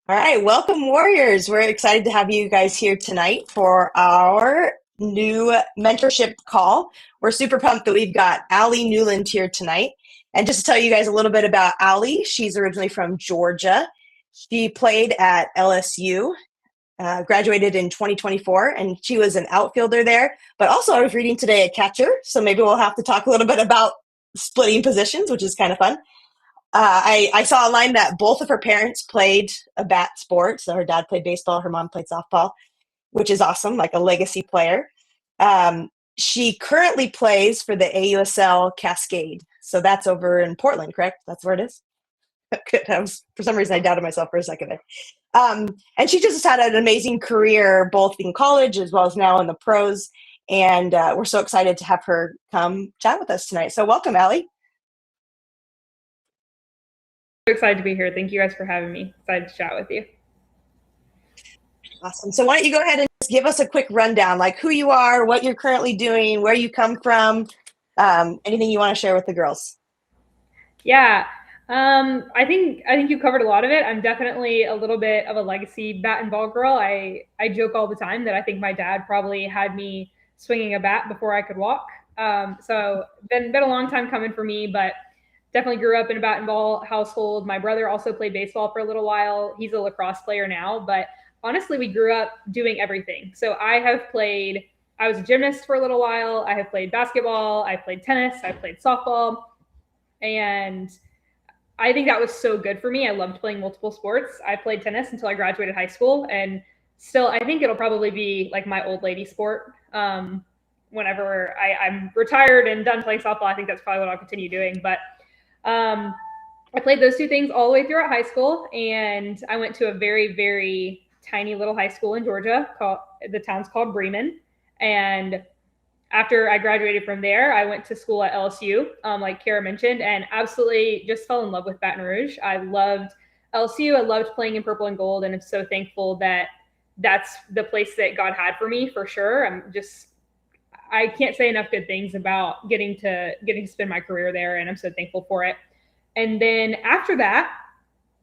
All right, welcome Warriors. We're excited to have you guys here tonight for our new mentorship call. We're super pumped that we've got Ali Newland here tonight. And just to tell you guys a little bit about Ali, she's originally from Georgia. She played at LSU, graduated in 2024, and she was an outfielder there. But also, I was reading today a catcher, so maybe we'll have to talk a little bit about splitting positions, which is kind of fun. I saw online that both of her parents played a bat sport. So her dad played baseball, her mom played softball, which is awesome, like a legacy player. She currently plays for the AUSL Cascade. So that's over in Portland, correct? That's where it is? Good. For some reason, I doubted myself for a second there. And she just had an amazing career, both in college as well as now in the pros. And we're so excited to have her come chat with us tonight. So welcome, Allie. Excited to be here. Thank you guys for having me. Excited to chat with you. Awesome. So why don't you go ahead and just give us a quick rundown, like who you are, what you're currently doing, where you come from, anything you want to share with the girls. Yeah. I think you covered a lot of it. I'm definitely a little bit of a legacy bat and ball girl. I joke all the time that I think my dad probably had me swinging a bat before I could walk. So been a long time coming for me, but definitely grew up in a bat and ball household. My brother also played baseball for a little while. He's a lacrosse player now, but honestly, we grew up doing everything. So I was a gymnast for a little while. I have played basketball. I played tennis. I played softball. And I think that was so good for me. I loved playing multiple sports. I played tennis until I graduated high school. And still, I think it'll probably be like my old lady sport. Whenever I'm retired and done playing softball, I think that's probably what I'll continue doing. But um, I played those two things all the way throughout high school, and I went to a very, very tiny little high school in Georgia. The town's called Bremen. And after I graduated from there, I went to school at LSU, like Kara mentioned, and absolutely just fell in love with Baton Rouge. I loved LSU. I loved playing in purple and gold, and I'm so thankful that that's the place that God had for me for sure. I can't say enough good things about getting to spend my career there, and I'm so thankful for it. And then after that,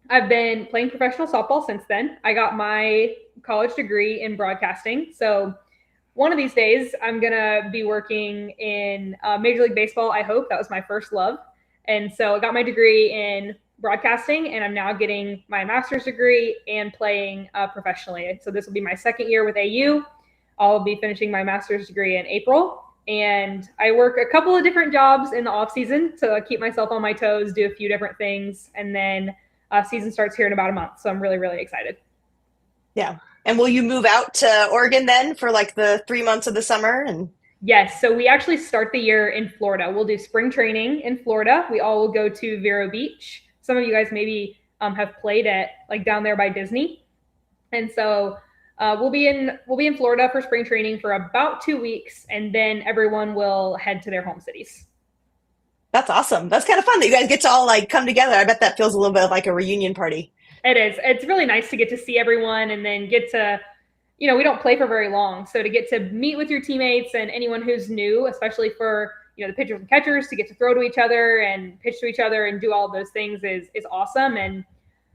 I've been playing professional softball since then. I got my college degree in broadcasting. So one of these days, I'm going to be working in Major League Baseball. I hope that was my first love. And so I got my degree in broadcasting, and I'm now getting my master's degree and playing professionally. So this will be my second year with AU. I'll be finishing my master's degree in April. And I work a couple of different jobs in the off season to keep myself on my toes, do a few different things. And then season starts here in about a month. So I'm really, really excited. Yeah. And will you move out to Oregon then for like the 3 months of the summer? And Yes. So we actually start the year in Florida. We'll do spring training in Florida. We all will go to Vero Beach. Some of you guys maybe have played at like down there by Disney. And so we'll be in Florida for spring training for about 2 weeks, and then everyone will head to their home cities. that's awesome. That's kind of fun that you guys get to all like come together. I bet that feels a little bit like a reunion party. It is. It's really nice to get to see everyone and then get to, we don't play for very long. So to get to meet with your teammates and anyone who's new, especially for, the pitchers and catchers to get to throw to each other and pitch to each other and do all of those things is awesome. And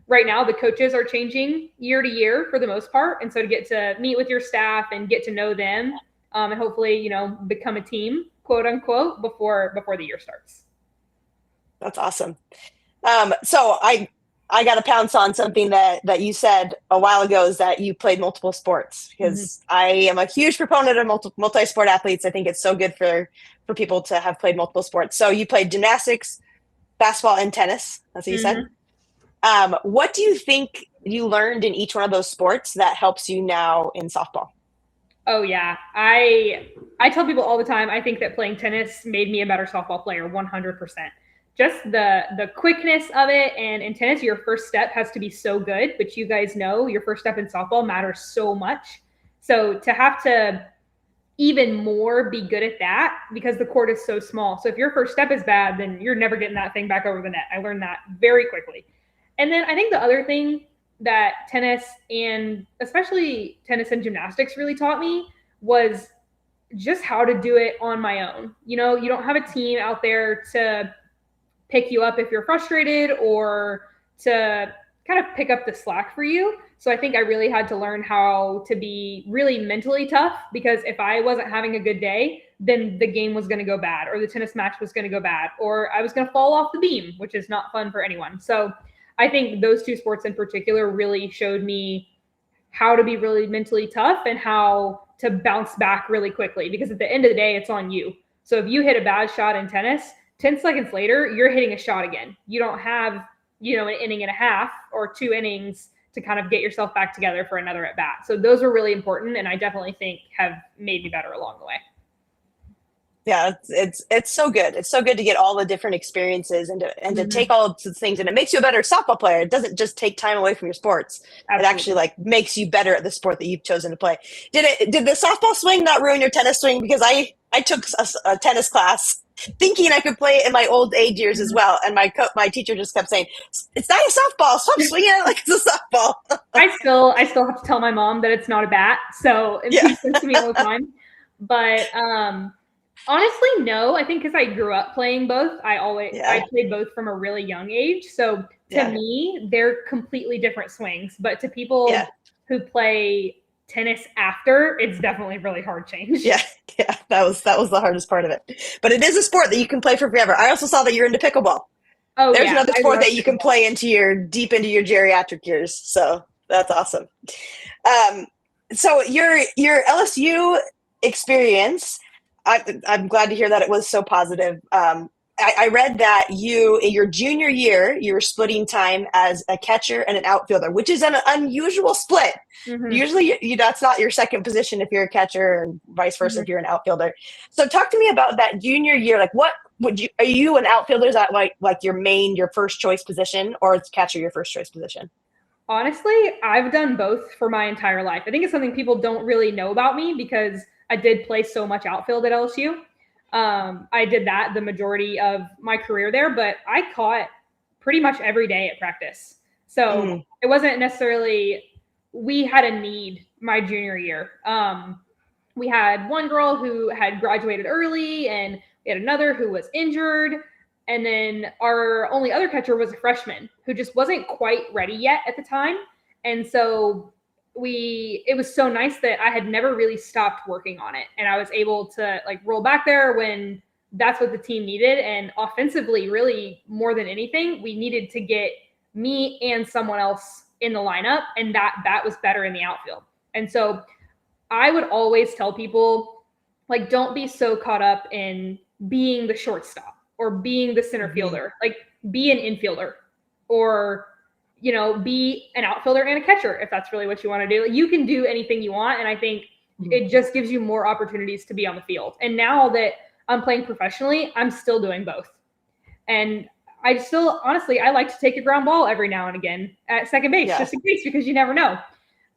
right now the coaches are changing year to year for the most part. And so to get to meet with your staff and get to know them and hopefully, become a team, quote unquote, before the year starts. That's awesome. So I got to pounce on something that you said a while ago, is that you played multiple sports, Mm-hmm. because I am a huge proponent of multi-sport athletes. I think it's so good for people to have played multiple sports. So you played gymnastics, basketball, and tennis. That's what you said. Mm-hmm. What do you think you learned in each one of those sports that helps you now in softball? Oh yeah. I tell people all the time I think that playing tennis made me a better softball player 100%. Just the quickness of it, and in tennis your first step has to be so good, but you guys know your first step in softball matters so much. So to have to even more be good at that because the court is so small. So if your first step is bad, then you're never getting that thing back over the net. I learned that very quickly. And then I think the other thing that tennis, and especially tennis and gymnastics, really taught me was just how to do it on my own. You don't have a team out there to pick you up if you're frustrated or to kind of pick up the slack for you. So I think I really had to learn how to be really mentally tough, because if I wasn't having a good day, then the game was going to go bad, or the tennis match was going to go bad, or I was going to fall off the beam, which is not fun for anyone. So I think those two sports in particular really showed me how to be really mentally tough and how to bounce back really quickly, because at the end of the day, it's on you. So if you hit a bad shot in tennis, 10 seconds later, you're hitting a shot again. You don't have, an inning and a half or 2 innings to kind of get yourself back together for another at bat. So those are really important, and I definitely think have made me better along the way. Yeah, it's so good. It's so good to get all the different experiences and to take all of the things, and it makes you a better softball player. It doesn't just take time away from your sports. Absolutely. It actually like makes you better at the sport that you've chosen to play. Did the softball swing not ruin your tennis swing? Because I took a tennis class thinking I could play it in my old age years as well, and my teacher just kept saying, "It's not a softball. Stop swinging it like it's a softball." I still have to tell my mom that it's not a bat. So she says to me all the time. But honestly, no. I think because I grew up playing both, I played both from a really young age. So to me, they're completely different swings. But to people who play tennis after, it's definitely really hard change. Yeah, that was the hardest part of it. But it is a sport that you can play for forever. I also saw that you're into pickleball. Oh, there's another sport that you can play deep into your geriatric years. So that's awesome. So your LSU experience, I'm glad to hear that it was so positive. I read that in your junior year, you were splitting time as a catcher and an outfielder, which is an unusual split. Mm-hmm. Usually that's not your second position if you're a catcher, and vice versa if you're an outfielder. So talk to me about that junior year. Like, what are you an outfielder? Is that like your first choice position, or is catcher your first choice position? Honestly, I've done both for my entire life. I think it's something people don't really know about me, because I did play so much outfield at LSU. I did that the majority of my career there, but I caught pretty much every day at practice. So it wasn't necessarily, we had a need my junior year. We had one girl who had graduated early, and we had another who was injured. And then our only other catcher was a freshman who just wasn't quite ready yet at the time. And so it was so nice that I had never really stopped working on it. And I was able to like roll back there when that's what the team needed. And offensively, really more than anything, we needed to get me and someone else in the lineup, and that was better in the outfield. And so I would always tell people, like, don't be so caught up in being the shortstop or being the center fielder. Like, be an infielder, or be an outfielder and a catcher if that's really what you want to do. You can do anything you want, and I think it just gives you more opportunities to be on the field. And now that I'm playing professionally, I'm still doing both. And I still, honestly, I like to take a ground ball every now and again at second base, just in case, because you never know.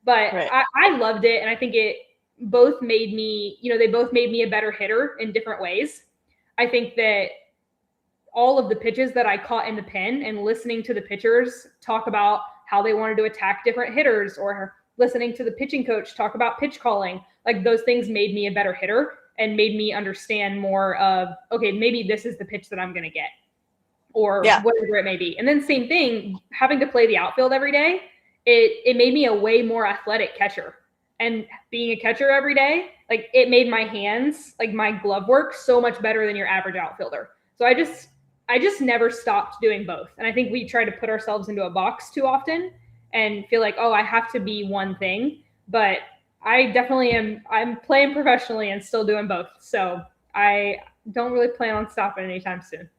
But I loved it, and I think it both made me, they both made me a better hitter in different ways. I think that all of the pitches that I caught in the pen, and listening to the pitchers talk about how they wanted to attack different hitters, or listening to the pitching coach talk about pitch calling, like those things made me a better hitter and made me understand more of, okay, maybe this is the pitch that I'm going to get, or whatever it may be. And then same thing, having to play the outfield every day, it made me a way more athletic catcher. And being a catcher every day, like, it made my hands, like my glove work, so much better than your average outfielder. So I just never stopped doing both. And I think we try to put ourselves into a box too often and feel like, oh, I have to be one thing. But I definitely am. I'm playing professionally and still doing both. So I don't really plan on stopping anytime soon.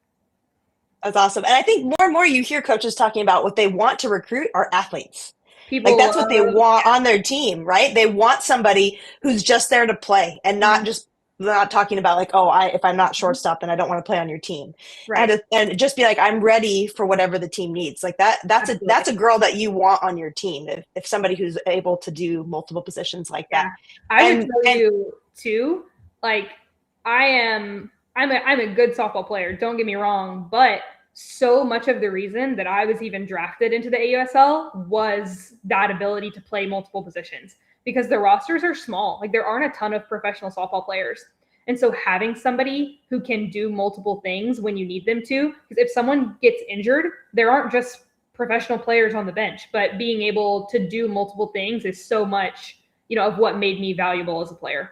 That's awesome. And I think more and more you hear coaches talking about what they want to recruit are athletes. Like, that's what they want on their team, right? They want somebody who's just there to play, and not talking about like, oh, if I'm not shortstop, then I don't want to play on your team. Right. And just be like, I'm ready for whatever the team needs. Like that's a girl that you want on your team. If somebody who's able to do multiple positions like that. I would tell you too, like, I'm a good softball player. Don't get me wrong, but so much of the reason that I was even drafted into the AUSL was that ability to play multiple positions, because the rosters are small. Like, there aren't a ton of professional softball players. And so having somebody who can do multiple things when you need them to, because if someone gets injured, there aren't just professional players on the bench, but being able to do multiple things is so much, of what made me valuable as a player.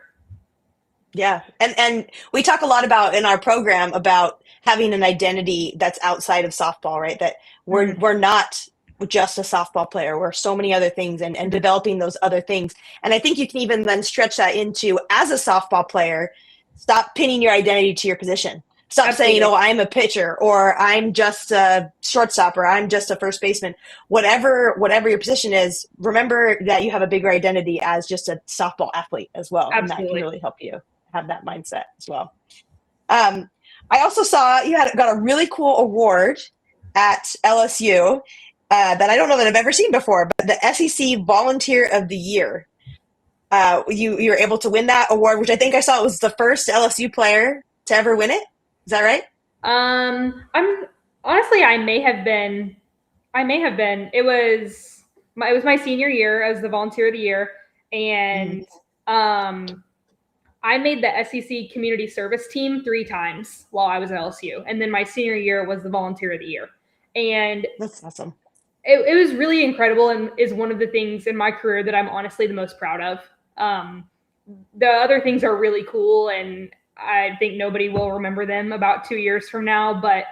Yeah. And we talk a lot about in our program about having an identity that's outside of softball, right? That we're not just a softball player. We're so many other things and developing those other things. And I think you can even then stretch that into as a softball player, stop pinning your identity to your position. Stop Absolutely. saying, oh, I'm a pitcher or I'm just a shortstop or I'm just a first baseman. Whatever your position is, remember that you have a bigger identity as just a softball athlete as well. Absolutely. And that can really help you have that mindset as well. I also saw you got a really cool award at LSU that I don't know that I've ever seen before, but the SEC Volunteer of the Year. You were able to win that award, which I think I saw it was the first LSU player to ever win it. Is that right? I'm honestly, I may have been. It was my senior year as the Volunteer of the Year, and I made the SEC Community Service Team 3 times while I was at LSU, and then my senior year was the Volunteer of the Year, and that's awesome. It was really incredible, and is one of the things in my career that I'm honestly the most proud of. The other things are really cool, and I think nobody will remember them about 2 years from now, but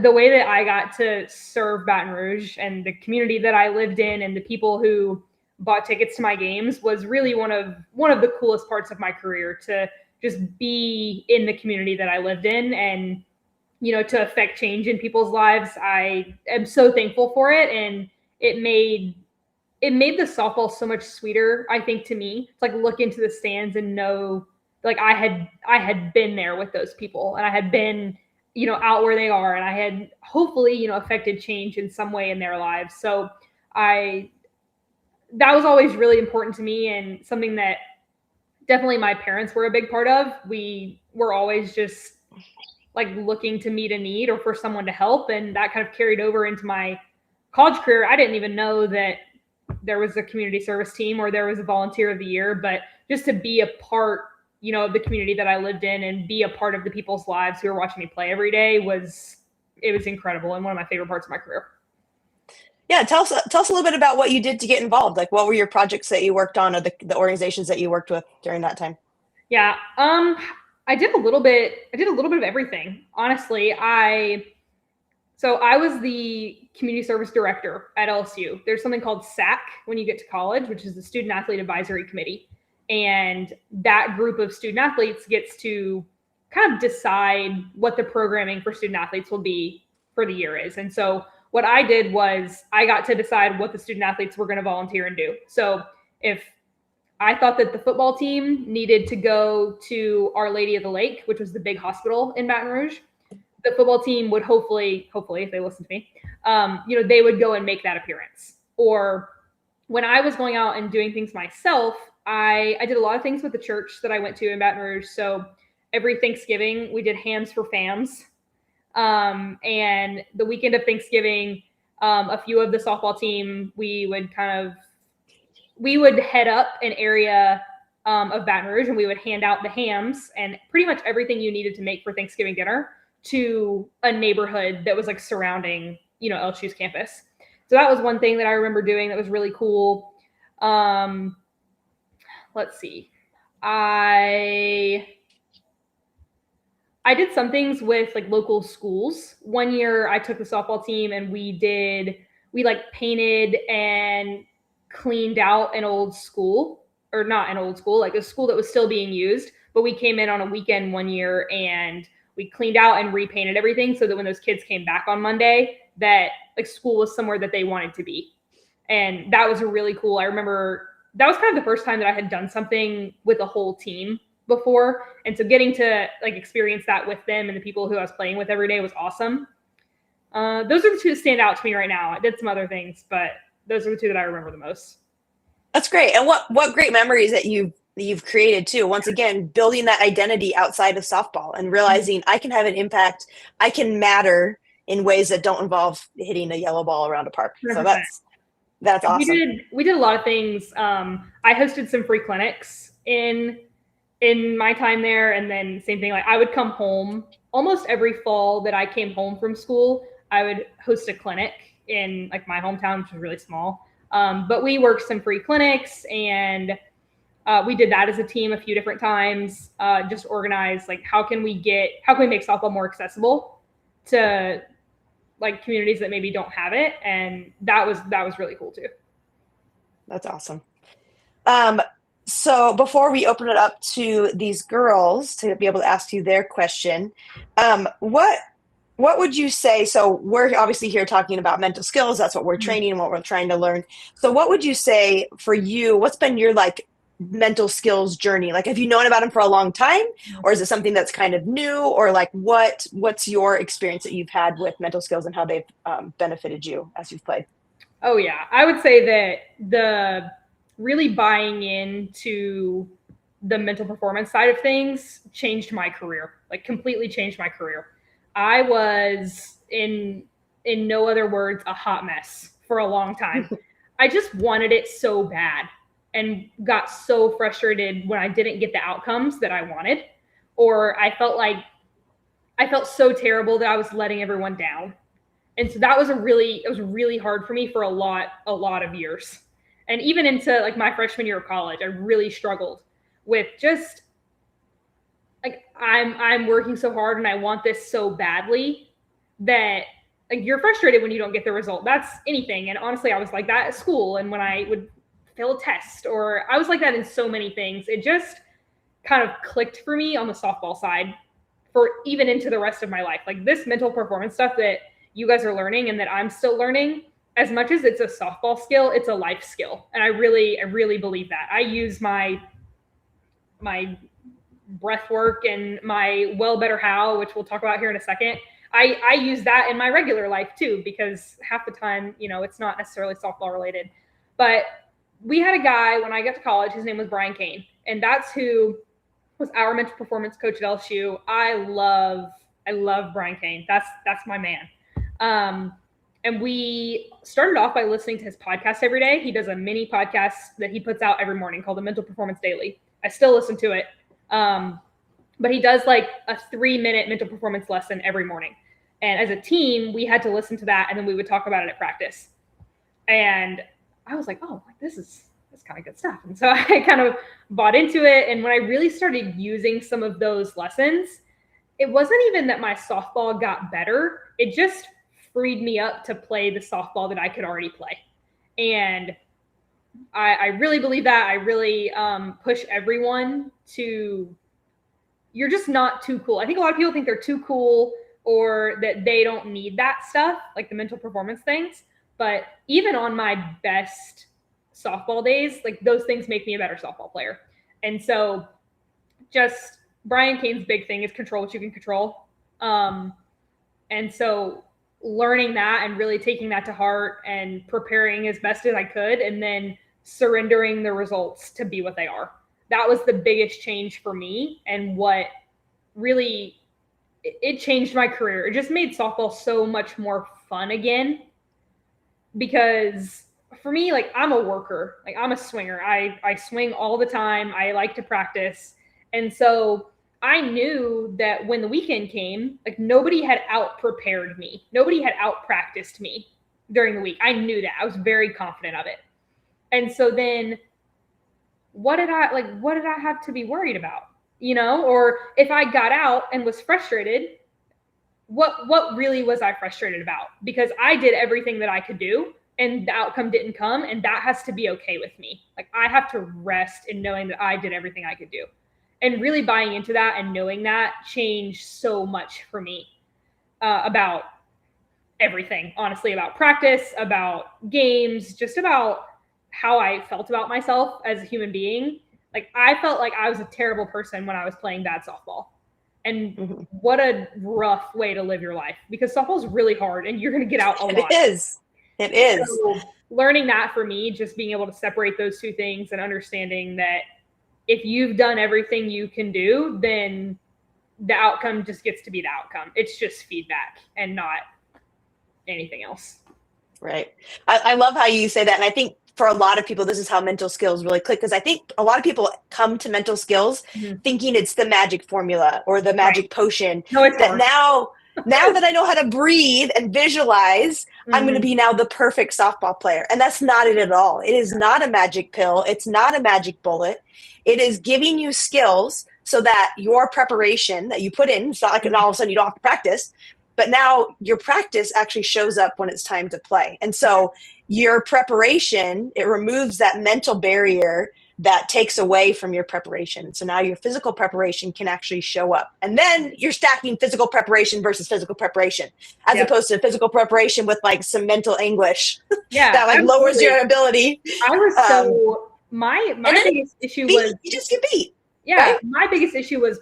the way that I got to serve Baton Rouge and the community that I lived in and the people who bought tickets to my games was really one of the coolest parts of my career, to just be in the community that I lived in and, to affect change in people's lives. I am so thankful for it. And it made the softball so much sweeter, I think, to me. It's like look into the stands and know, like, I had been there with those people, and I had been, out where they are, and I had hopefully, affected change in some way in their lives. So that was always really important to me, and something that definitely my parents were a big part of. We were always just like looking to meet a need or for someone to help, and that kind of carried over into my college career. I didn't even know that there was a community service team or there was a Volunteer of the Year, but just to be a part, of the community that I lived in and be a part of the people's lives who were watching me play every day was incredible and one of my favorite parts of my career. Yeah, tell us a little bit about what you did to get involved. Like, what were your projects that you worked on, or the organizations that you worked with during that time? Yeah, I did a little bit of everything, honestly. So I was the community service director at LSU. There's something called SAC when you get to college, which is the Student Athlete Advisory Committee. And that group of student athletes gets to kind of decide what the programming for student athletes will be for the year is. And so what I did was I got to decide what the student athletes were going to volunteer and do. So if I thought that the football team needed to go to Our Lady of the Lake, which was the big hospital in Baton Rouge, the football team would hopefully, if they listen to me, they would go and make that appearance. Or when I was going out and doing things myself, I did a lot of things with the church that I went to in Baton Rouge. So every Thanksgiving, we did hams for fams. And the weekend of Thanksgiving, a few of the softball team, we would head up an area of Baton Rouge, and we would hand out the hams and pretty much everything you needed to make for Thanksgiving dinner to a neighborhood that was like surrounding, LSU's campus. So that was one thing that I remember doing that was really cool. Let's see. I did some things with like local schools. One year I took the softball team and we like painted and cleaned out an old school, or not an old school, like a school that was still being used. But we came in on a weekend one year and we cleaned out and repainted everything so that when those kids came back on Monday, that like school was somewhere that they wanted to be. And that was really cool. I remember that was kind of the first time that I had done something with a whole team before. And so getting to like experience that with them and the people who I was playing with every day was awesome. Those are the two that stand out to me right now. I did some other things, but those are the two that I remember the most. That's great. And what great memories that you've created too. Once again, building that identity outside of softball and realizing I can have an impact. I can matter in ways that don't involve hitting a yellow ball around a park. 100%. So that's awesome. We did a lot of things. I hosted some free clinics in my time there. And then same thing, like I would come home almost every fall that I came home from school, I would host a clinic in like my hometown, which is really small. But we worked some free clinics, and we did that as a team a few different times. Just organized like how can we make softball more accessible to like communities that maybe don't have it, and that was really cool too. That's awesome. So before we open it up to these girls to be able to ask you their question, what would you say? So we're obviously here talking about mental skills. That's what we're training and what we're trying to learn. So what would you say for you? What's been your like mental skills journey? Like, have you known about them for a long time, or is it something that's kind of new, or like what's your experience that you've had with mental skills and how they've benefited you as you've played? Oh yeah, I would say that the really buying into the mental performance side of things changed my career, like completely changed my career. I was in no other words, a hot mess for a long time. I just wanted it so bad and got so frustrated when I didn't get the outcomes that I wanted, or I felt so terrible that I was letting everyone down. And so it was really hard for me for a lot of years. And even into like my freshman year of college, I really struggled with just like, I'm working so hard and I want this so badly that like you're frustrated when you don't get the result. That's anything. And honestly, I was like that at school. And when I would fail a test, or I was like that in so many things, it just kind of clicked for me on the softball side for even into the rest of my life. Like this mental performance stuff that you guys are learning and that I'm still learning, as much as it's a softball skill, it's a life skill. And I really believe that. I use my breath work and my well, better, how, which we'll talk about here in a second. I use that in my regular life too, because half the time, it's not necessarily softball related. But we had a guy when I got to college, his name was Brian Kane. And that's who was our mental performance coach at LSU. I love Brian Kane. That's my man. And we started off by listening to his podcast every day. He does a mini podcast that he puts out every morning called the Mental Performance Daily. I still listen to it. But he does like a 3-minute mental performance lesson every morning. And as a team, we had to listen to that, and then we would talk about it at practice. And I was like, oh, that's kind of good stuff. And so I kind of bought into it. And when I really started using some of those lessons, it wasn't even that my softball got better. It just freed me up to play the softball that I could already play. And I really believe that. I really push everyone to, you're just not too cool. I think a lot of people think they're too cool or that they don't need that stuff, like the mental performance things. But even on my best softball days, like those things make me a better softball player. And so just Brian Kane's big thing is control what you can control. And so learning that and really taking that to heart and preparing as best as I could, and then surrendering the results to be what they are. That was the biggest change for me, and what really, it changed my career. It just made softball so much more fun again, because for me, like I'm a worker, like I'm a swinger. I swing all the time. I like to practice. And so I knew that when the weekend came, like nobody had out prepared me. Nobody had out practiced me during the week. I knew that. I was very confident of it. And so then what did I have to be worried about? Or if I got out and was frustrated, what really was I frustrated about? Because I did everything that I could do and the outcome didn't come, and that has to be okay with me. Like I have to rest in knowing that I did everything I could do. And really buying into that and knowing that changed so much for me about everything, honestly, about practice, about games, just about how I felt about myself as a human being. Like I felt like I was a terrible person when I was playing bad softball. And what a rough way to live your life, because softball is really hard and you're going to get out a lot. It is. So learning that for me, just being able to separate those two things and understanding that if you've done everything you can do, then the outcome just gets to be the outcome. It's just feedback and not anything else. Right. I love how you say that. And I think for a lot of people, this is how mental skills really click, because I think a lot of people come to mental skills thinking it's the magic formula or the magic potion. No, it's that hard. Now that I know how to breathe and visualize, I'm going to be now the perfect softball player. And that's not it at all. It is not a magic pill. It's not a magic bullet. It is giving you skills so that your preparation that you put in, it's not like all of a sudden you don't have to practice, but now your practice actually shows up when it's time to play. And so your preparation, it removes that mental barrier that takes away from your preparation. So now your physical preparation can actually show up. And then you're stacking physical preparation versus physical preparation, as opposed to physical preparation with like some mental anguish that like lowers your ability. I was so my biggest issue was you just get beat. Yeah, right? My biggest issue was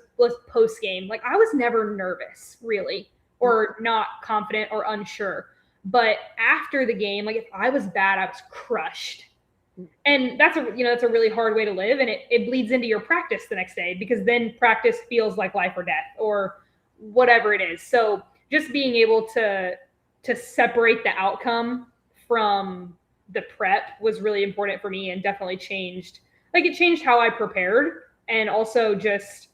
post game. Like I was never nervous, really, or not confident or unsure. But after the game, like if I was bad, I was crushed. And that's a really hard way to live, and it bleeds into your practice the next day, because then practice feels like life or death or whatever it is. So just being able to separate the outcome from the prep was really important for me, and definitely changed how I prepared. And also just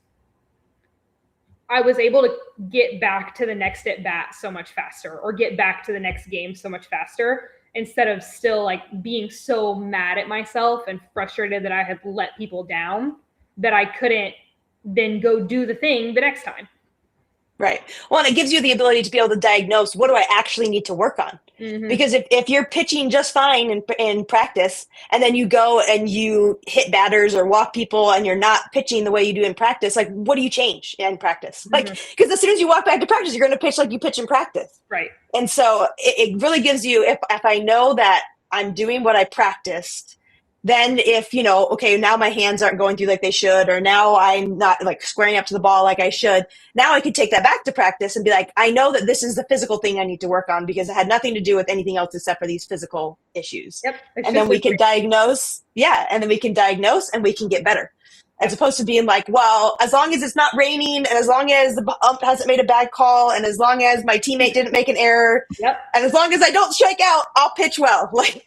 I was able to get back to the next at bat so much faster, or get back to the next game so much faster, instead of still like being so mad at myself and frustrated that I had let people down, that I couldn't then go do the thing the next time. Right. Well, and it gives you the ability to be able to diagnose, what do I actually need to work on? Because if you're pitching just fine in practice, and then you go and you hit batters or walk people and you're not pitching the way you do in practice, like what do you change in practice? Like, because as soon as you walk back to practice, you're going to pitch like you pitch in practice. Right. And so it really gives you, if I know that I'm doing what I practiced, then if, okay, now my hands aren't going through like they should, or now I'm not like squaring up to the ball like I should, now I could take that back to practice and be like, I know that this is the physical thing I need to work on, because it had nothing to do with anything else except for these physical issues. Yep. And then we can diagnose. Yeah. And then we can diagnose and we can get better. As opposed to being like, well, as long as it's not raining, and as long as the ump hasn't made a bad call, and as long as my teammate didn't make an error, and as long as I don't strike out, I'll pitch well. Like,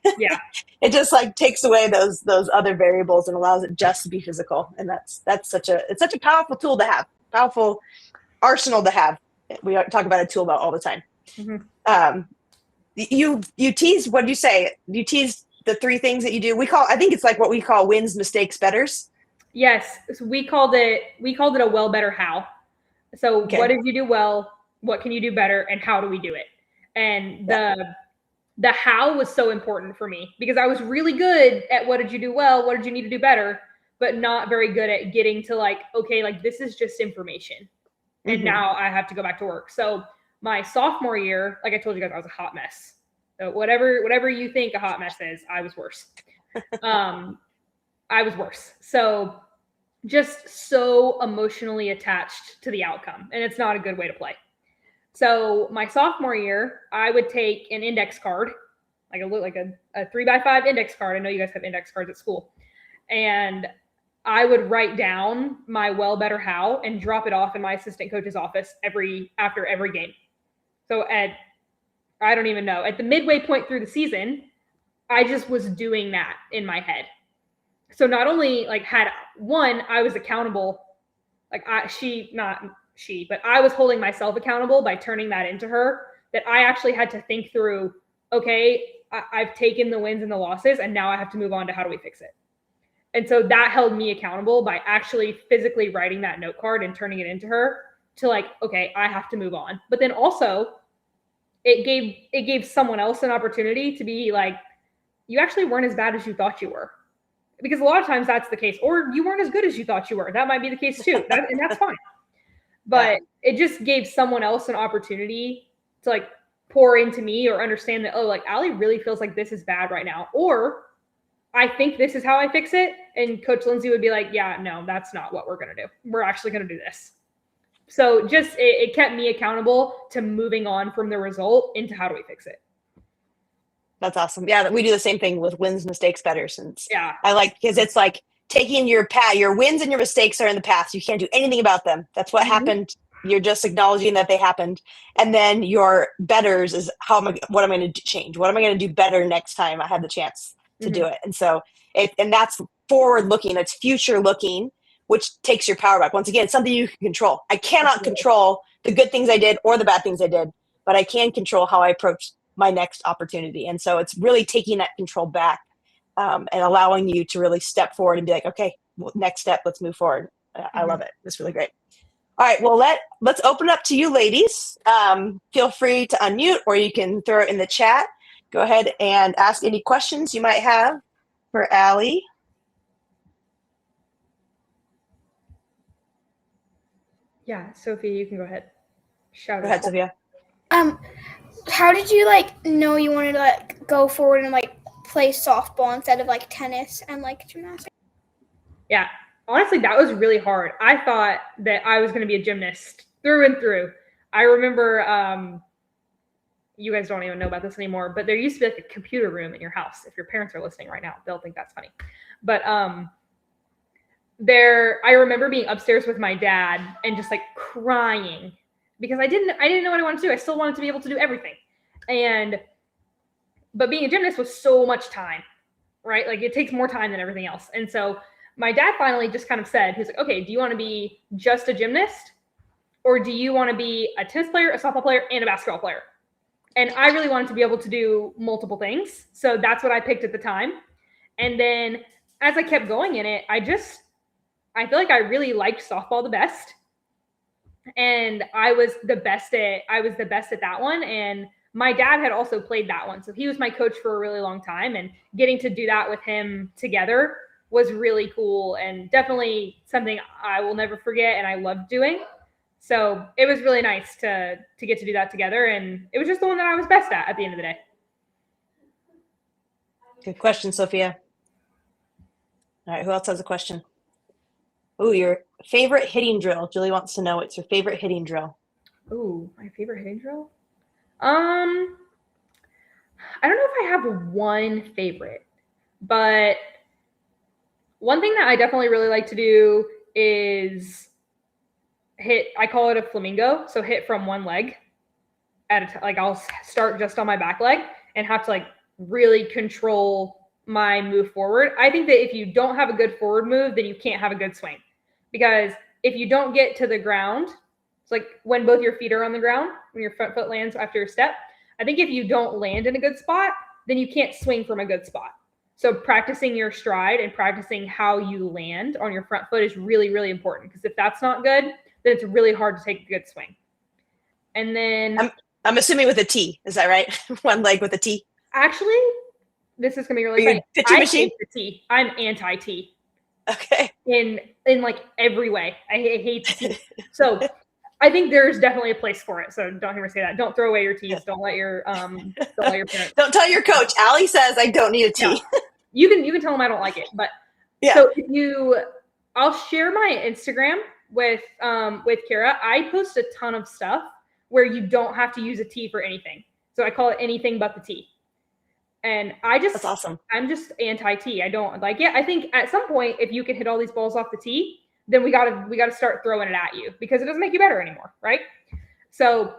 it just like takes away those other variables and allows it just to be physical. And it's such a powerful tool to have, powerful arsenal to have. We talk about a tool belt all the time. You teased, what did you say? You teased the three things that you do. I think it's like what we call wins, mistakes, betters. Yes. So we called it a well, better, how. So what did you do well? What can you do better? And how do we do it? And the how was so important for me, because I was really good at what did you do well? What did you need to do better? But not very good at getting to like, okay, like this is just information. And now I have to go back to work. So my sophomore year, like I told you guys, I was a hot mess. So whatever you think a hot mess is, I was worse. I was worse. So just so emotionally attached to the outcome, and it's not a good way to play. So my sophomore year, I would take an index card, like a 3x5 index card. I know you guys have index cards at school. And I would write down my well, better, how, and drop it off in my assistant coach's office after every game. So I don't even know, at the midway point through the season, I just was doing that in my head. So not only like I was accountable, like but I was holding myself accountable by turning that into her, that I actually had to think through, okay, I've taken the wins and the losses, and now I have to move on to how do we fix it? And so that held me accountable by actually physically writing that note card and turning it into her, to like, okay, I have to move on. But then also it gave someone else an opportunity to be like, you actually weren't as bad as you thought you were. Because a lot of times that's the case, or you weren't as good as you thought you were. That might be the case too. And that's fine. But it just gave someone else an opportunity to like pour into me, or understand that, oh, like Ali really feels like this is bad right now. Or I think this is how I fix it. And Coach Lindsay would be like, yeah, no, that's not what we're going to do. We're actually going to do this. So just, it kept me accountable to moving on from the result into how do we fix it. That's awesome. Yeah, we do the same thing with wins, mistakes, better. I like, because it's like taking your wins and your mistakes are in the past. You can't do anything about them. That's what happened. You're just acknowledging that they happened. And then your betters is what am I going to change? What am I going to do better next time I have the chance to do it? And so, and that's forward looking. It's future looking, which takes your power back. Once again, it's something you can control. I cannot control the good things I did or the bad things I did, but I can control how I approach my next opportunity. And so it's really taking that control back and allowing you to really step forward and be like, okay, next step, let's move forward. I love it. It's really great. All right, well, let's open up to you ladies. Feel free to unmute, or you can throw it in the chat. Go ahead and ask any questions you might have for Ali. Yeah, Sophia, you can go ahead. Shout Go ahead, Sophia. How did you know you wanted to go forward and play softball instead of tennis and gymnastics? Yeah, honestly, that was really hard. I thought that I was going to be a gymnast through and through. I remember, you guys don't even know about this anymore, but there used to be a computer room in your house. If your parents are listening right now, they'll think that's funny. But I remember being upstairs with my dad and just crying because I didn't know what I wanted to do. I still wanted to be able to do everything. But being a gymnast was so much time, right? It takes more time than everything else. And so my dad finally just kind of said, he's like, okay, do you want to be just a gymnast, or do you want to be a tennis player, a softball player, and a basketball player? And I really wanted to be able to do multiple things. So that's what I picked at the time. And then as I kept going in it, I feel like I really liked softball the best. And I was the best at that one. And my dad had also played that one. So he was my coach for a really long time, and getting to do that with him together was really cool and definitely something I will never forget and I loved doing. So it was really nice to get to do that together, and it was just the one that I was best at the end of the day. Good question, Sophia. All right, who else has a question? Ooh, your favorite hitting drill. Julie wants to know what's your favorite hitting drill. Ooh, my favorite hitting drill? I don't know if I have one favorite, but one thing that I definitely really like to do is hit, I call it a flamingo. So hit from one leg at a time. I'll start just on my back leg and have to really control my move forward. I think that if you don't have a good forward move, then you can't have a good swing, because if you don't get to the ground, it's when both your feet are on the ground, when your front foot lands after your step, I think if you don't land in a good spot, then you can't swing from a good spot. So practicing your stride and practicing how you land on your front foot is really, really important, because if that's not good, then it's really hard to take a good swing. And then I'm assuming with a T. Is that right? One leg with a T. Actually, this is gonna be really funny. Pitching machine? Hate the T. I'm anti-T. Okay. In every way, I hate the T. So I think there's definitely a place for it. So don't hear me say that. Don't throw away your T's. Don't let your parents. Don't tell your coach. Ali says I don't need a T. Yeah. You can tell them I don't like it, but yeah. So I'll share my Instagram with Kara. I post a ton of stuff where you don't have to use a T for anything. So I call it anything but the T. And that's awesome. I'm just anti-T. I don't like it. I think at some point, if you can hit all these balls off the tee, then we gotta start throwing it at you, because it doesn't make you better anymore, right? So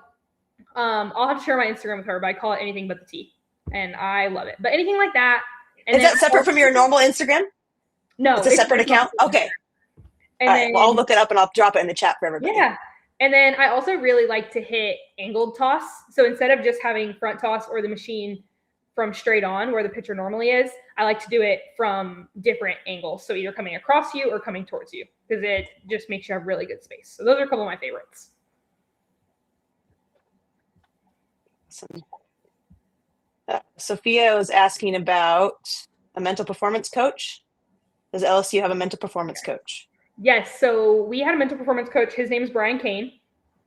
I'll have to share my Instagram with her, but I call it anything but the tee, and I love it. But anything like that. And is that separate from your normal Instagram? No, it's a separate account. Okay. And all right. Well, I'll look it up and I'll drop it in the chat for everybody. Yeah. And then I also really like to hit angled toss. So instead of just having front toss or the machine from straight on where the pitcher normally is, I like to do it from different angles. So either coming across you or coming towards you, because it just makes you have really good space. So those are a couple of my favorites. Awesome. Sophia was asking about a mental performance coach. Does LSU have a mental performance coach? Yes. So we had a mental performance coach. His name is Brian Kane,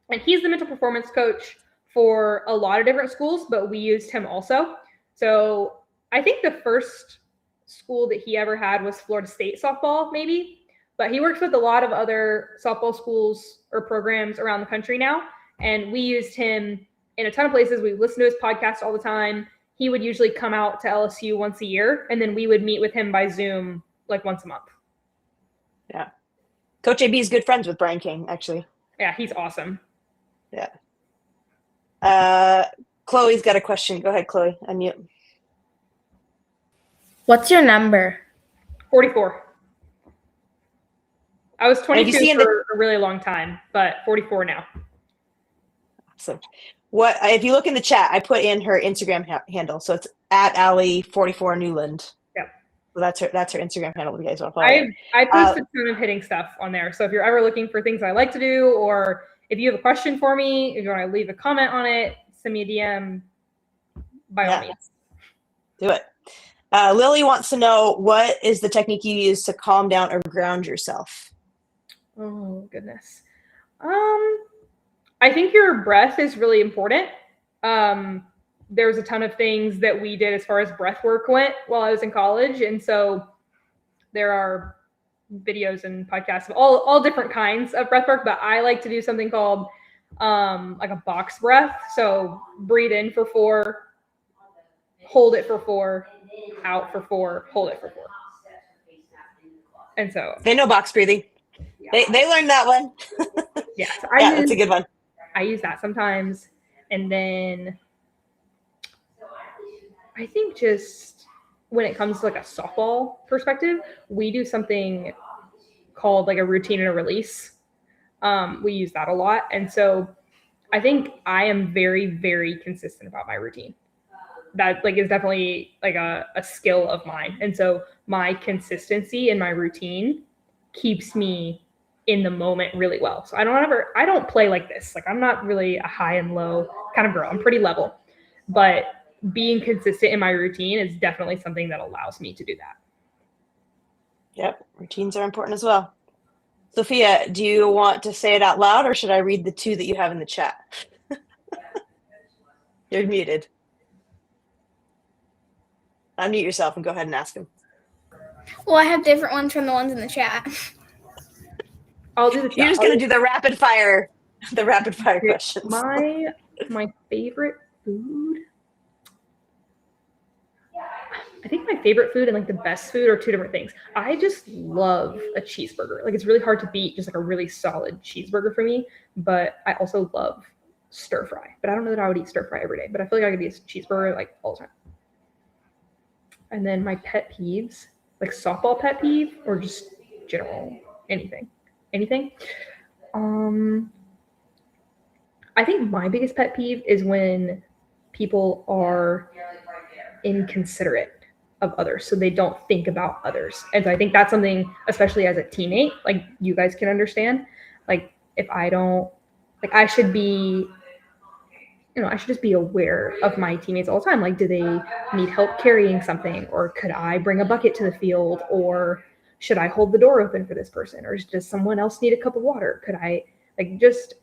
and he's the mental performance coach for a lot of different schools, but we used him also. So I think the first school that he ever had was Florida State softball, maybe, but he works with a lot of other softball schools or programs around the country now. And we used him in a ton of places. We listened to his podcast all the time. He would usually come out to LSU once a year, and then we would meet with him by Zoom once a month. Yeah. Coach AB is good friends with Brian King, actually. Yeah, he's awesome. Yeah. Chloe's got a question. Go ahead, Chloe. Unmute. What's your number? 44. I was And if you 22 see in for a really long time, but 44 now. Awesome. What if you look in the chat? I put in her Instagram handle, so it's at Ali44 Newland. Yep. So that's her Instagram handle. If you guys want to follow it. I post a ton of hitting stuff on there. So if you're ever looking for things I like to do, or if you have a question for me, if you want to leave a comment on it, send me a DM. By all means, do it. Lily wants to know, what is the technique you use to calm down or ground yourself? Oh goodness. I think your breath is really important. There's a ton of things that we did as far as breath work went while I was in college. And so there are videos and podcasts of all different kinds of breath work, but I like to do something called like a box breath. So breathe in for 4, hold it for 4, out for 4, hold it for 4. And so they know box breathing. Yeah. They learned that one. Yes, that's a good one. I use that sometimes. And then I think just when it comes to like a softball perspective, we do something called like a routine and a release. We use that a lot. And so I think I am very, very consistent about my routine. That like is definitely like a skill of mine. And so my consistency in my routine keeps me in the moment really well. So I don't play like this. Like I'm not really a high and low kind of girl. I'm pretty level, but being consistent in my routine is definitely something that allows me to do that. Yep. Routines are important as well. Sophia, do you want to say it out loud, or should I read the 2 that you have in the chat? You're muted. Unmute yourself and go ahead and ask them. Well, I have different ones from the ones in the chat. I'll do the chat. You're just going to do the rapid fire questions. My favorite food. I think my favorite food and like the best food are 2 different things. I just love a cheeseburger. Like it's really hard to beat just like a really solid cheeseburger for me. But I also love stir fry. But I don't know that I would eat stir fry every day. But I feel like I could eat a cheeseburger like all the time. And then my pet peeves, like softball pet peeve or just general anything. I think my biggest pet peeve is when people are inconsiderate of others, so they don't think about others. And so I think that's something, especially as a teammate, like you guys can understand. Like if I don't, like I should just be aware of my teammates all the time. Like, do they need help carrying something, or could I bring a bucket to the field, or should I hold the door open for this person, or does someone else need a cup of water? Could I, like, just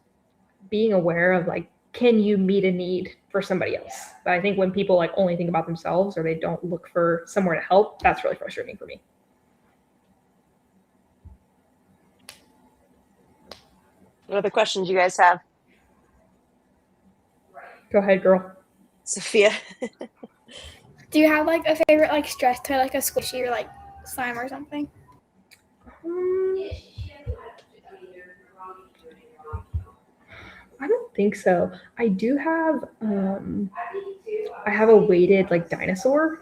being aware of like, can you meet a need for somebody else? But I think when people like only think about themselves, or they don't look for somewhere to help, that's really frustrating for me. What other questions you guys have? Go ahead, girl. Sophia. Do you have like a favorite like stress toy, like a squishy or like slime or something? I don't think so. I do have I have a weighted like dinosaur,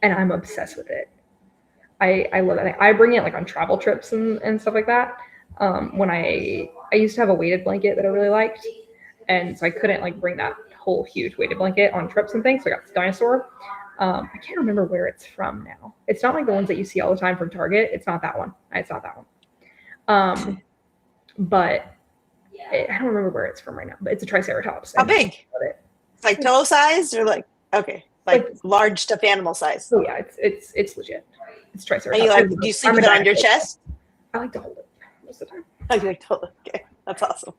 and I'm obsessed with it. I love it. I bring it like on travel trips and stuff like that. When I used to have a weighted blanket that I really liked, and so I couldn't like bring that whole huge weighted blanket on trips and things. So I got this dinosaur. I can't remember where it's from now. It's not like the ones that you see all the time from Target. It's not that one. But I don't remember where it's from right now, but it's a Triceratops. How big? It's like pillow size, or like large stuffed animal size. Oh yeah, it's legit. It's Triceratops. Do you sleep with it on your chest? I like to hold it most of the time. I like to hold it. Okay, that's awesome.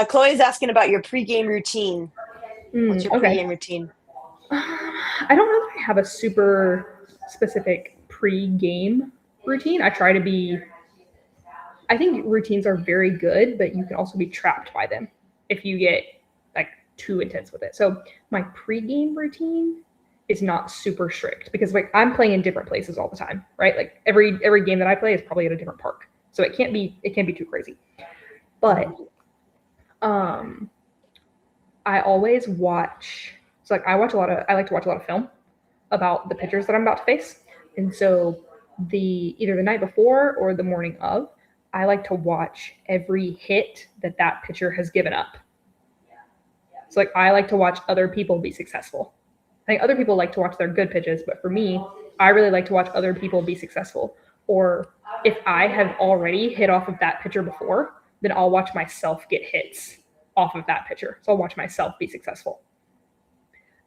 Chloe's asking about your pregame routine. What's your pregame routine? I don't know that I have a super specific pregame routine. I think routines are very good, but you can also be trapped by them if you get like too intense with it. So my pregame routine is not super strict because like I'm playing in different places all the time, right? Like every game that I play is probably at a different park. So it can't be too crazy. But I always watch, so like I like to watch a lot of film about the pitchers that I'm about to face. And so either the night before or the morning of, I like to watch every hit that pitcher has given up. So like I like to watch other people be successful. I think other people like to watch their good pitches, but for me, I really like to watch other people be successful. Or if I have already hit off of that pitcher before, then I'll watch myself get hits off of that pitcher. So I'll watch myself be successful.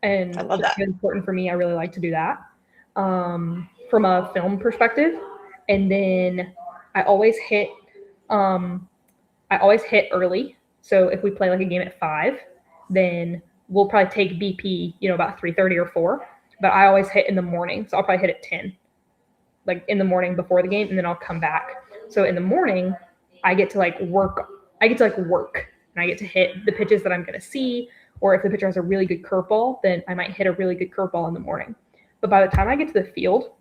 And I love that. It's important for me. I really like to do that from a film perspective. And then I always hit early. So if we play like a game at 5, then we'll probably take BP, about 3:30 or 4. But I always hit in the morning. So I'll probably hit at 10, like in the morning before the game, and then I'll come back. So in the morning, I get to work. And I get to hit the pitches that I'm going to see. Or if the pitcher has a really good curveball, then I might hit a really good curveball in the morning. But by the time I get to the field,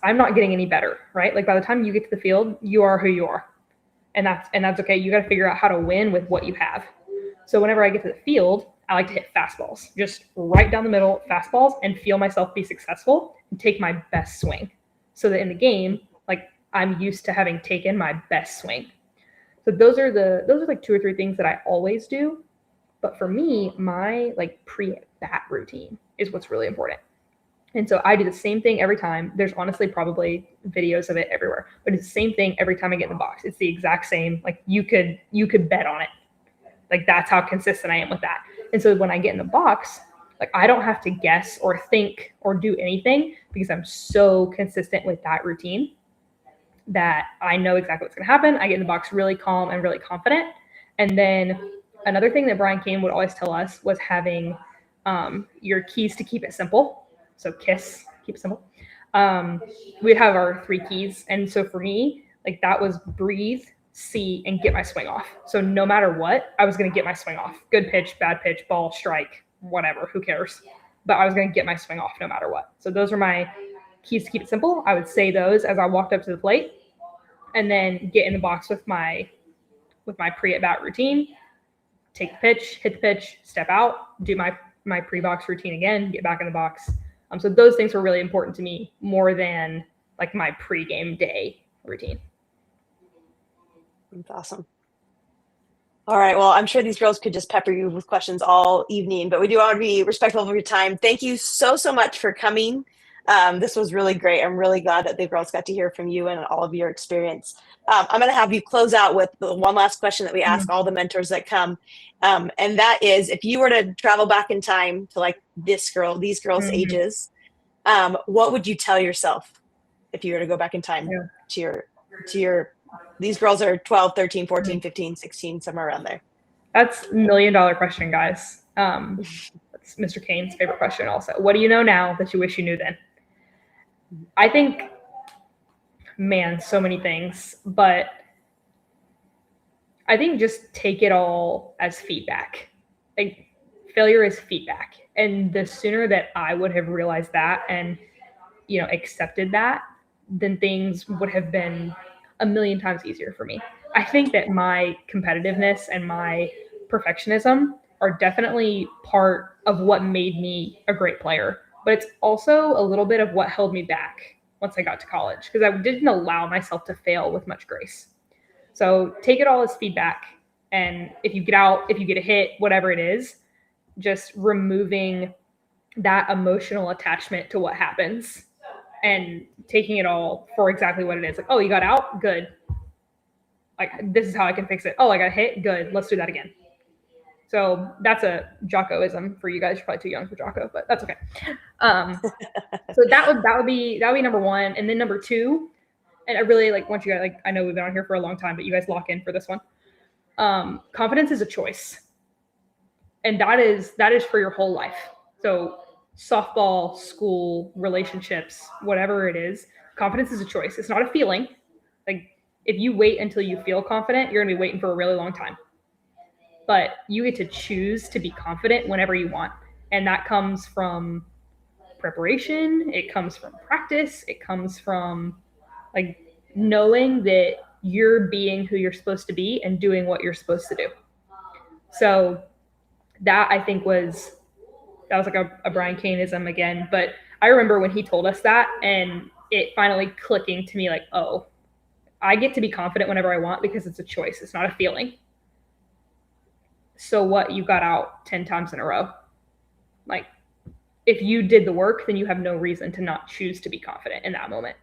I'm not getting any better, right? Like by the time you get to the field, you are who you are. And that's okay. You got to figure out how to win with what you have. So whenever I get to the field, I like to hit fastballs, just right down the middle, fastballs, and feel myself be successful and take my best swing. So that in the game, I'm used to having taken my best swing. So those are 2 or 3 things that I always do. But for me, my pre-bat routine is what's really important. And so I do the same thing every time. There's honestly probably videos of it everywhere, but it's the same thing every time I get in the box. It's the exact same. You could bet on it. That's how consistent I am with that. And so when I get in the box, I don't have to guess or think or do anything because I'm so consistent with that routine that I know exactly what's going to happen. I get in the box really calm and really confident. And then another thing that Brian Kane would always tell us was having your keys to keep it simple. So KISS, keep it simple. We'd have our 3 keys. And so for me, that was breathe, see, and get my swing off. So no matter what, I was going to get my swing off. Good pitch, bad pitch, ball, strike, whatever, who cares? But I was going to get my swing off no matter what. So those are my keys to keep it simple. I would say those as I walked up to the plate and then get in the box with my pre-at-bat routine, take the pitch, hit the pitch, step out, do my pre-box routine again, get back in the box. So those things were really important to me more than my pre-game day routine. That's awesome. All right. Well, I'm sure these girls could just pepper you with questions all evening, but we do want to be respectful of your time. Thank you so much for coming. This was really great. I'm really glad that the girls got to hear from you and all of your experience. I'm going to have you close out with the one last question that we ask all the mentors that come. And that is, if you were to travel back in time to these girls' ages, what would you tell yourself if you were to go back in time to your these girls are 12, 13, 14, 15, 16, somewhere around there. That's $1 million question, guys. That's Mr. Kane's favorite question also. What do you know now that you wish you knew then? I think, man, so many things, but I think just take it all as feedback. Failure is feedback. And the sooner that I would have realized that and, accepted that, then things would have been 1,000,000 times easier for me. I think that my competitiveness and my perfectionism are definitely part of what made me a great player, but it's also a little bit of what held me back once I got to college because I didn't allow myself to fail with much grace. So take it all as feedback. And if you get out, if you get a hit, whatever it is, just removing that emotional attachment to what happens and taking it all for exactly what it is. Oh, you got out? Good. This is how I can fix it. Oh, I got hit? Good. Let's do that again. So that's a Jockoism for you guys. You're probably too young for Jocko, but that's okay. So that would be number 1. And then number 2, and I really want you guys, I know we've been on here for a long time, but you guys lock in for this one. Confidence is a choice. And that is for your whole life. So softball, school, relationships, whatever it is, confidence is a choice. It's not a feeling. If you wait until you feel confident, you're going to be waiting for a really long time. But you get to choose to be confident whenever you want. And that comes from preparation. It comes from practice. It comes from knowing that you're being who you're supposed to be and doing what you're supposed to do. So that I think was a Brian Kaneism again, but I remember when he told us that, and it finally clicking to me like, oh, I get to be confident whenever I want because it's a choice. It's not a feeling. So what? You got out 10 times in a row. Like, if you did the work, then you have no reason to not choose to be confident in that moment.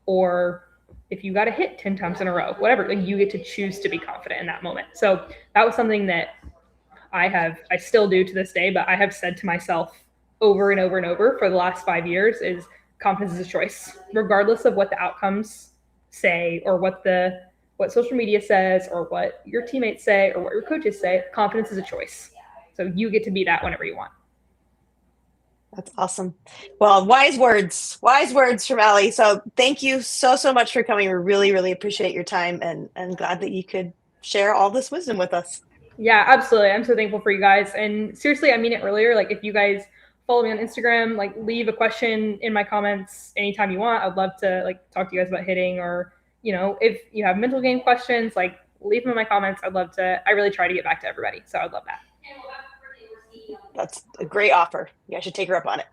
Or if you got a hit 10 times in a row, whatever, like you get to choose to be confident in that moment. So that was something that I still do to this day, but I have said to myself over and over and over for the last 5 years is confidence is a choice, regardless of what the outcomes say or what social media says or what your teammates say or what your coaches say. Confidence is a choice. So you get to be that whenever you want. That's awesome. Well, wise words from Ali. So thank you so much for coming. We really, really appreciate your time and glad that you could share all this wisdom with us. Yeah, absolutely. I'm so thankful for you guys. And seriously, I mean it earlier. Like, if you guys follow me on Instagram, like leave a question in my comments anytime you want. I'd love to like talk to you guys about hitting, or, you know, if you have mental game questions, like leave them in my comments. I really try to get back to everybody. So I'd love that. That's a great offer. You guys should take her up on it.